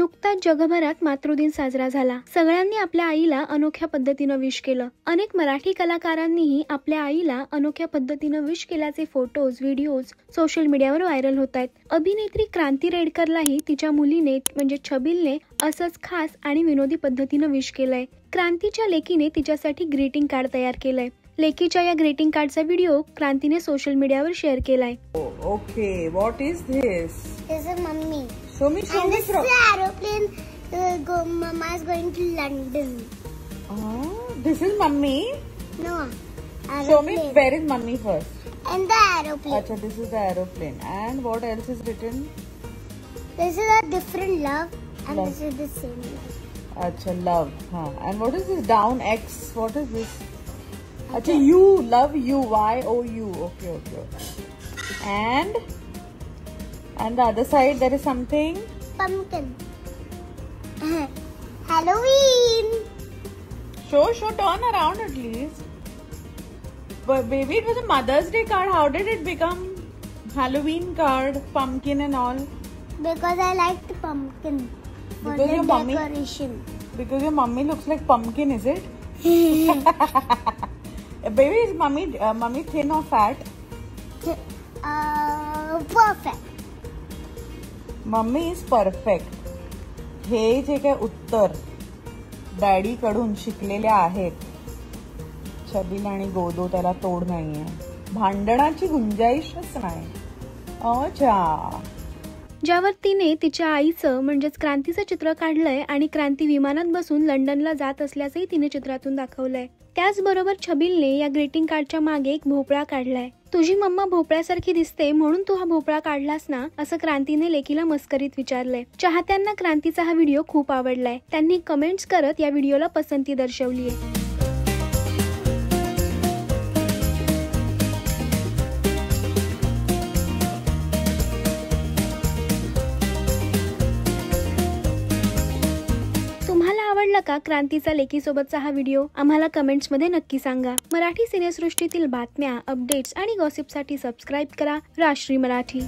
नुकताच जगभरात मातृदिन साजरा झाला। सगळ्यांनी आपल्या आईला अनोख्या पद्धतीने विश केलं। अनेक मराठी कलाकारांनीही आपल्या आईला अनोख्या पद्धतीने विश केल्याचे फोटोज, व्हिडिओज सोशल मीडियावर व्हायरल होत आहेत। अभिनेत्री क्रांती रेडकरलाही तिच्या मुलीने म्हणजे छबिलने असंच खास आणि विनोदी पद्धतीने विश केलंय। क्रांतीच्या लेकीने तिच्यासाठी ग्रीटिंग कार्ड तयार केलंय। लेकीच्या या ग्रीटिंग कार्डचा व्हिडिओ क्रांतीने सोशल मीडियावर शेअर केलाय। Okay, what is this? This is mommy. Show me And this is an aeroplane. Mama is going to London. Oh, this is mummy. No. Show me Aeroplane. where is mummy first. And the aeroplane. Acha, this is the aeroplane. And what else is written? This is a different love, and Love. this is the same love. Acha, love. Huh. And what is this down X? What is this? Acha, you love you. Y-O-U. Okay, okay, okay. And the other side there is something. Pumpkin. Halloween. Show, turn around at least. But baby, it was a Mother's Day card. How did it become Halloween card, pumpkin and all? Because I liked pumpkin for Because the your mommy- decoration. Because your mummy looks like pumpkin, is it? Baby, is mummy thin or fat? Perfect. Mummy is perfect. हे जे काय उत्तर daddy कडून शिकलेले आहेत छबिल आणि गोदो, त्याला तोड नाहीये, भांडणाची गुंजाईशच नाही। अच्छा, ज्यावर तिने तिच्या आईचं म्हणजेच क्रांतीचं चित्र काढलंय आणि क्रांती विमानात बसून लंडनला जात असल्याचंही तिने चित्रातून दाखवलंय। त्याचबरोबर छबिलने या ग्रीटिंग कार्डच्या मागे एक भोपळा काढलाय। तुझी मम्मा भोपळ्यासारखी दिसते म्हणून तू हा भोपळा काढलास ना, असं क्रांतीने लेकीला मस्करीत विचारलंय। चाहत्यांना क्रांतीचा हा व्हिडिओ खूप आवडलाय। त्यांनी कमेंट्स करत या व्हिडिओला पसंती दर्शवलीय। तुम्हाला आवडला का क्रांतीचा लेकीसोबतचा हा व्हिडिओ? आम्हाला कमेंट्स मध्ये नक्की सांगा। मराठी सिनेसृष्टीतील बातम्या, अपडेट्स आणि गॉसिपसाठी सबस्क्राईब करा राजश्री मराठी।